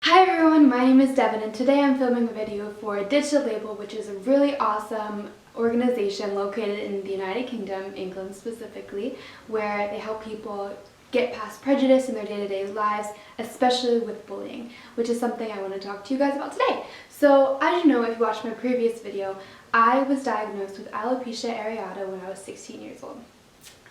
Hi everyone, my name is Devin and today I'm filming a video for Digital Label, which is a really awesome organization located in the United Kingdom, England specifically, where they help people get past prejudice in their day-to-day lives, especially with bullying, which is something I want to talk to you guys about today. So as you know, if you watched my previous video, I was diagnosed with alopecia areata when I was 16 years old.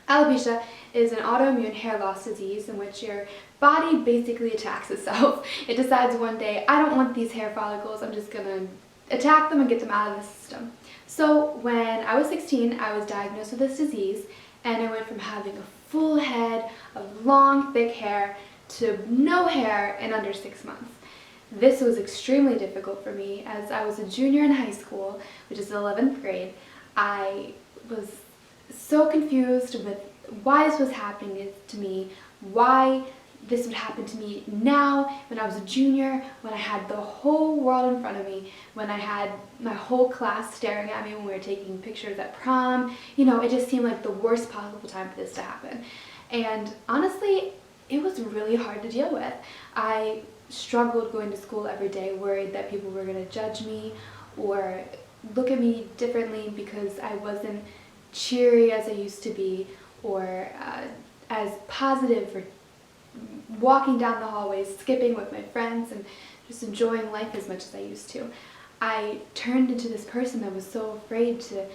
Alopecia is an autoimmune hair loss disease in which your body basically attacks itself. It decides one day, I don't want these hair follicles, I'm just gonna attack them and get them out of the system. So when I was 16, I was diagnosed with this disease, and I went from having a full head of long, thick hair to no hair in under 6 months. This was extremely difficult for me as I was a junior in high school, which is the 11th grade. I was so confused with why this was happening to me, why this would happen to me now when I was a junior, when I had the whole world in front of me, when I had my whole class staring at me when we were taking pictures at prom. You know, it just seemed like the worst possible time for this to happen. And honestly, it was really hard to deal with. I struggled going to school every day, worried that people were going to judge me or look at me differently because I wasn't cheery as I used to be, or as positive, or walking down the hallways, skipping with my friends, and just enjoying life as much as I used to. I turned into this person that was so afraid to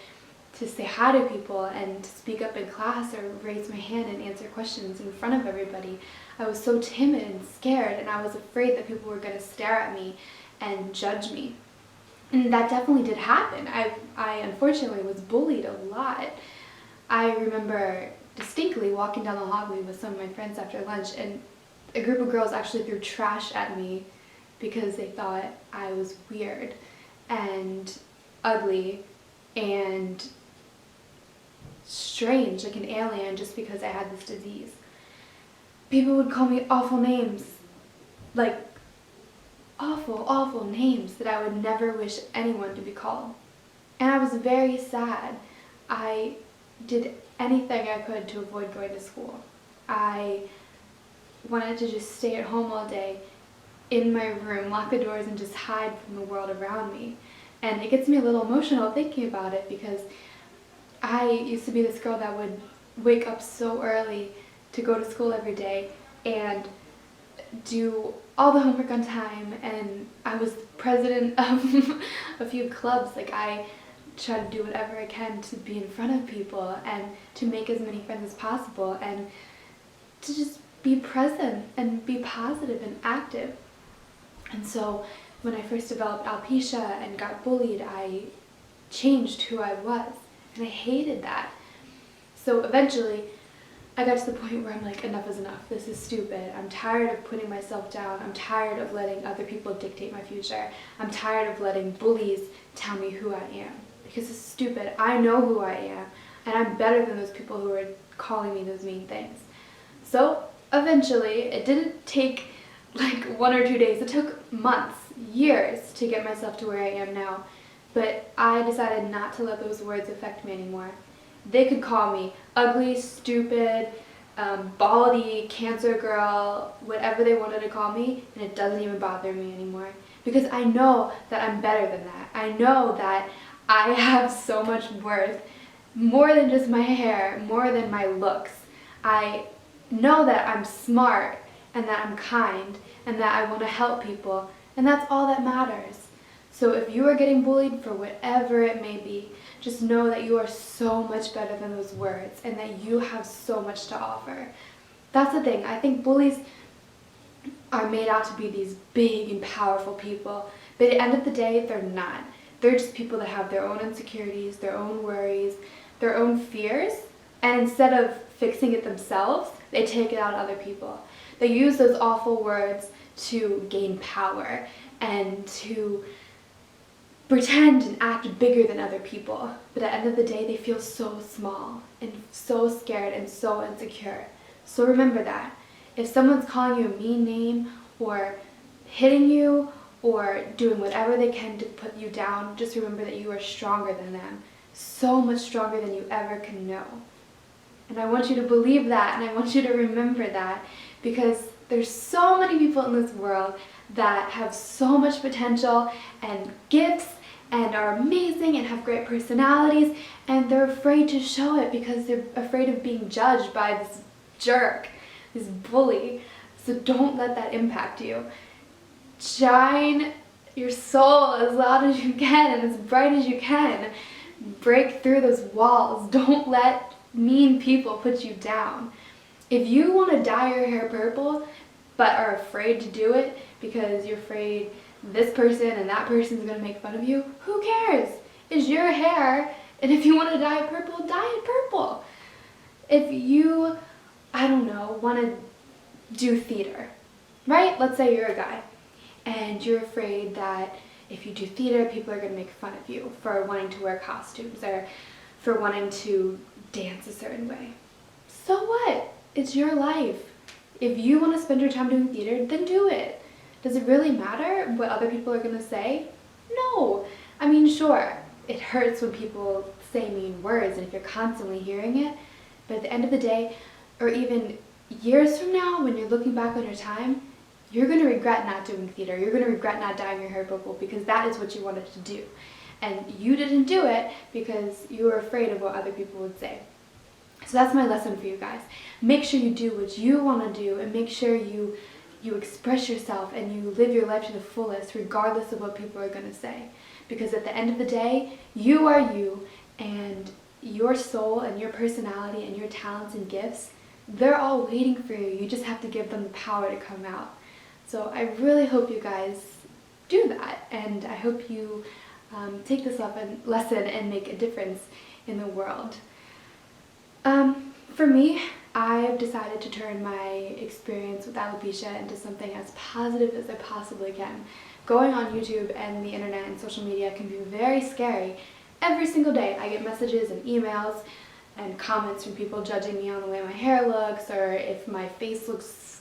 say hi to people and to speak up in class or raise my hand and answer questions in front of everybody. I was so timid and scared, and I was afraid that people were going to stare at me and judge me. And that definitely did happen. I unfortunately was bullied a lot. I remember distinctly walking down the hallway with some of my friends after lunch, and a group of girls actually threw trash at me because they thought I was weird and ugly and strange, like an alien, just because I had this disease. People would call me awful names, like awful names that I would never wish anyone to be called. And I was very sad. I did anything I could to avoid going to school. I wanted to just stay at home all day in my room, lock the doors, and just hide from the world around me. And it gets me a little emotional thinking about it because I used to be this girl that would wake up so early to go to school every day and do all the homework on time, and I was president of a few clubs. Like, I try to do whatever I can to be in front of people and to make as many friends as possible and to just be present and be positive and active. And so when I first developed alopecia and got bullied, I changed who I was, and I hated that. So eventually I got to the point where I'm like, enough is enough. This is stupid. I'm tired of putting myself down. I'm tired of letting other people dictate my future. I'm tired of letting bullies tell me who I am. Because it's stupid. I know who I am, and I'm better than those people who are calling me those mean things. So eventually, it didn't take like 1 or 2 days. It took months, years to get myself to where I am now. But I decided not to let those words affect me anymore. They could call me ugly, stupid, baldy, cancer girl, whatever they wanted to call me, and it doesn't even bother me anymore. Because I know that I'm better than that. I know that I have so much worth, more than just my hair, more than my looks. I know that I'm smart, and that I'm kind, and that I want to help people, and that's all that matters. So if you are getting bullied for whatever it may be, just know that you are so much better than those words and that you have so much to offer. That's the thing. I think bullies are made out to be these big and powerful people, but at the end of the day, they're not. They're just people that have their own insecurities, their own worries, their own fears, and instead of fixing it themselves, they take it out on other people. They use those awful words to gain power and to pretend and act bigger than other people, but at the end of the day, they feel so small and so scared and so insecure. So remember that. If someone's calling you a mean name or hitting you or doing whatever they can to put you down, just remember that you are stronger than them, so much stronger than you ever can know. And I want you to believe that, and I want you to remember that, because there's so many people in this world that have so much potential and gifts and are amazing and have great personalities, and they're afraid to show it because they're afraid of being judged by this jerk, this bully. So don't let that impact you. Shine your soul as loud as you can and as bright as you can. Break through those walls. Don't let mean people put you down. If you want to dye your hair purple but are afraid to do it because you're afraid this person and that person is going to make fun of you, who cares? It's your hair, and if you want to dye it purple, dye it purple. If you, I don't know, want to do theater, right? Let's say you're a guy and you're afraid that if you do theater, people are going to make fun of you for wanting to wear costumes or for wanting to dance a certain way. So what? It's your life. If you want to spend your time doing theater, then do it. Does it really matter what other people are going to say? No. I mean, sure, it hurts when people say mean words and if you're constantly hearing it, but at the end of the day, or even years from now, when you're looking back on your time, you're going to regret not doing theater. You're going to regret not dyeing your hair purple because that is what you wanted to do. And you didn't do it because you were afraid of what other people would say. So that's my lesson for you guys. Make sure you do what you want to do, and make sure you express yourself and you live your life to the fullest regardless of what people are going to say. Because at the end of the day, you are you, and your soul and your personality and your talents and gifts, they're all waiting for you. You just have to give them the power to come out. So I really hope you guys do that, and I hope you take this lesson and make a difference in the world. For me, I've decided to turn my experience with alopecia into something as positive as I possibly can. Going on YouTube and the internet and social media can be very scary. Every single day I get messages and emails and comments from people judging me on the way my hair looks, or if my face looks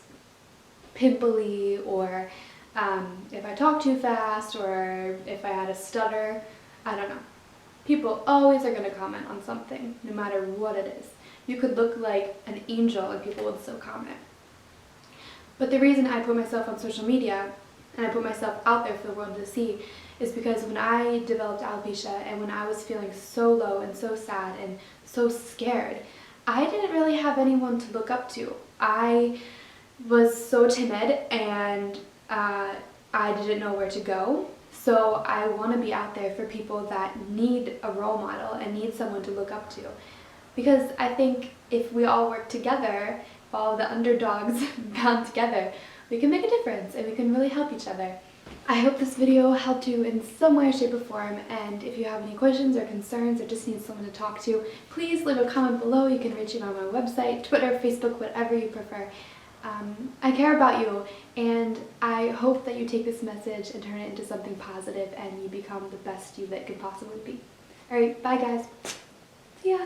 pimply, or if I talk too fast, or if I had a stutter. I don't know. People always are going to comment on something, no matter what it is. You could look like an angel and people would still comment. But the reason I put myself on social media and I put myself out there for the world to see is because when I developed alopecia and when I was feeling so low and so sad and so scared, I didn't really have anyone to look up to. I was so timid and I didn't know where to go. So I want to be out there for people that need a role model and need someone to look up to. Because I think if we all work together, if all the underdogs bound together, we can make a difference and we can really help each other. I hope this video helped you in some way, shape, or form, and if you have any questions or concerns or just need someone to talk to, please leave a comment below. You can reach me on my website, Twitter, Facebook, whatever you prefer. I care about you, and I hope that you take this message and turn it into something positive and you become the best you that could possibly be. Alright, bye guys. See ya!